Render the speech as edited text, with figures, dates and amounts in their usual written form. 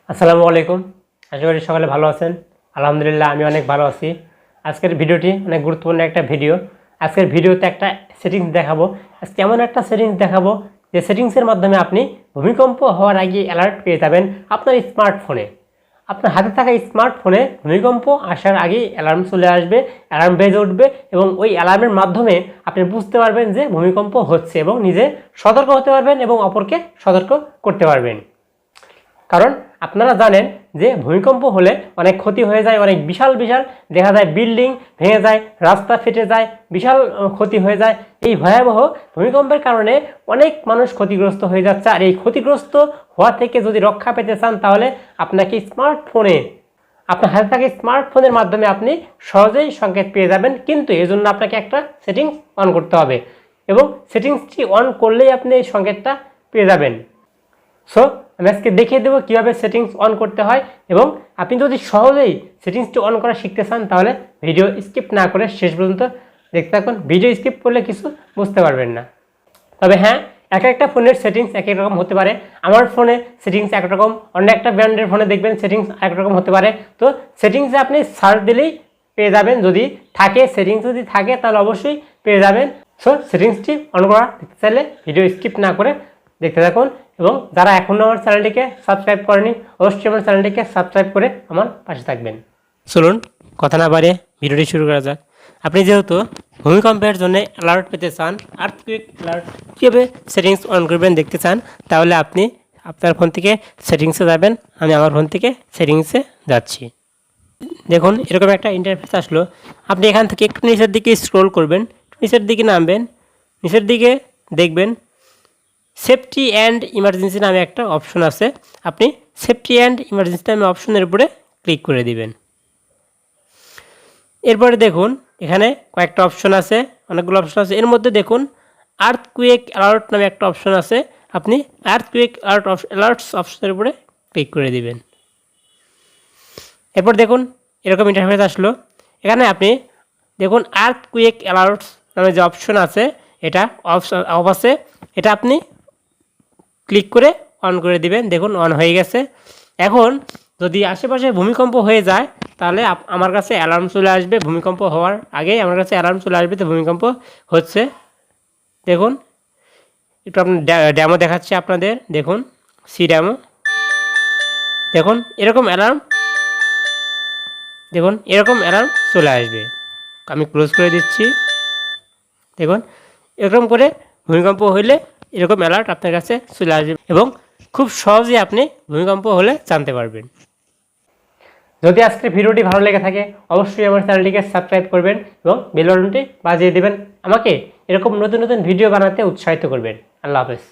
আসসালামু আলাইকুম। আশা করি সকালে ভালো আছেন। আলহামদুলিল্লাহ আমি অনেক ভালো আছি। আজকের ভিডিওটি অনেক গুরুত্বপূর্ণ একটা ভিডিও। আজকের ভিডিওতে একটা সেটিংস দেখাবো। আজকে এমন একটা সেটিংস দেখাবো যে সেটিংসের মাধ্যমে আপনি ভূমিকম্প হওয়ার আগে অ্যালার্ট পেয়ে যাবেন আপনার স্মার্টফোনে। আপনার হাতে থাকা স্মার্টফোনে ভূমিকম্প আসার আগেই অ্যালার্ম চলে আসবে, অ্যালার্ম বেজে উঠবে এবং ওই অ্যালার্মের মাধ্যমে আপনি বুঝতে পারবেন যে ভূমিকম্প হচ্ছে এবং নিজে সতর্ক হতে পারবেন এবং অপরকে সতর্ক করতে পারবেন। কারণ আপনারা জানেন যে ভূমিকম্প হলে অনেক ক্ষতি হয়ে যায়, অনেক বিশাল বিশাল দেখা যায় বিল্ডিং ভেঙে যায়, রাস্তা ফেটে যায়, বিশাল ক্ষতি হয়ে যায়। এই ভয়াবহ ভূমিকম্পের কারণে অনেক মানুষ ক্ষতিগ্রস্ত হয়ে যাচ্ছে। আর এই ক্ষতিগ্রস্ত হওয়া থেকে যদি রক্ষা পেতে চান তাহলে আপনাকে আপনার হাতে থাকা স্মার্টফোনের মাধ্যমে আপনি সহজেই সংকেত পেয়ে যাবেন, কিন্তু এই জন্য আপনাকে একটা সেটিংস অন করতে হবে এবং সেটিংসটি অন করলেই আপনি এই সংকেতটা পেয়ে যাবেন। সো আমি আজকে দেখিয়ে দেবো কীভাবে সেটিংস অন করতে হয় এবং আপনি যদি সহজেই সেটিংসটি অন করা শিখতে চান তাহলে ভিডিও স্কিপ না করে শেষ পর্যন্ত দেখতে থাকুন। ভিডিও স্কিপ করলে কিছু বুঝতে পারবেন না। তবে হ্যাঁ, এক একটা ফোনের সেটিংস এক এক রকম হতে পারে। আমার ফোনে সেটিংস একরকম, অন্য একটা ব্র্যান্ডের ফোনে দেখবেন সেটিংস একরকম হতে পারে। তো সেটিংসে আপনি সার্চ দিলেই পেয়ে যাবেন। যদি থাকে সেটিংস যদি থাকে তাহলে অবশ্যই পেয়ে যাবেন। সো সেটিংসটি অন করা দেখতে চাইলে ভিডিও স্কিপ না করে দেখতে থাকুন এবং যারা এখনও আমার চ্যানেলটিকে সাবস্ক্রাইব করেনি অবশ্যই আমার চ্যানেলটিকে সাবস্ক্রাইব করে আমার পাশে থাকবেন। চলুন কথা না বাড়িয়ে ভিডিওটি শুরু করা যাক। আপনি যেহেতু ভূমিকম্পের জন্য অ্যালার্ট পেতে চান, আর্থকুয়েক অ্যালার্ট কীভাবে সেটিংস অন করবেন দেখতে চান, তাহলে আপনি আপনার ফোন থেকে সেটিংসে যাবেন। আমি আমার ফোন থেকে সেটিংসে যাচ্ছি। দেখুন এরকম একটা ইন্টারফেস আসলো। আপনি এখান থেকে একটু নিচের দিকে স্ক্রল করবেন, নিচের দিকে নামবেন, নিচের দিকে দেখবেন সেফটি অ্যান্ড ইমার্জেন্সি নামে একটা অপশন আছে। আপনি সেফটি অ্যান্ড ইমার্জেন্সি নামে অপশনের উপরে ক্লিক করে দিবেন। এরপরে দেখুন এখানে কয়েকটা অপশন আছে, অনেকগুলো অপশন আছে। এর মধ্যে দেখুন আর্থকুয়েক অ্যালার্ট নামে একটা অপশন আছে। আপনি আর্থকুয়েক অ্যালার্টস অপশনের উপরে ক্লিক করে দিবেন। এরপর দেখুন এরকম ইন্টারফেস আসলো। এখানে আপনি দেখুন আর্থকুয়েক অ্যালার্টস নামে যে অপশন আছে এটা অফ আছে, এটা আপনি ক্লিক করে অন করে দিবেন। দেখুন অন হয়ে গেছে। এখন যদি আশেপাশে ভূমিকম্প হয়ে যায় তাহলে আমার কাছে অ্যালার্ম চলে আসবে। ভূমিকম্প হওয়ার আগেই আমার কাছে অ্যালার্ম চলে আসবে তো ভূমিকম্প হচ্ছে। দেখুন একটু আপনি ড্যামো দেখাচ্ছি আপনাদের। দেখুন সি ড্যামো। দেখুন এরকম অ্যালার্ম, দেখুন এরকম অ্যালার্ম চলে আসবে। আমি ক্লোজ করে দিচ্ছি। দেখুন এরকম করে ভূমিকম্প হলে এরকম অ্যালার্ট আপনার কাছে চলে আসবে এবং খুব সহজেই আপনি ভূমিকম্প হলে জানতে পারবেন। যদি আজকের ভিডিওটি ভালো লেগে থাকে অবশ্যই আমার চ্যানেলটিকে সাবস্ক্রাইব করবেন এবং বেল বাটনটি বাজিয়ে দেবেন। আমাকে এরকম নতুন নতুন ভিডিও বানাতে উৎসাহিত করবেন। আল্লাহ হাফেজ।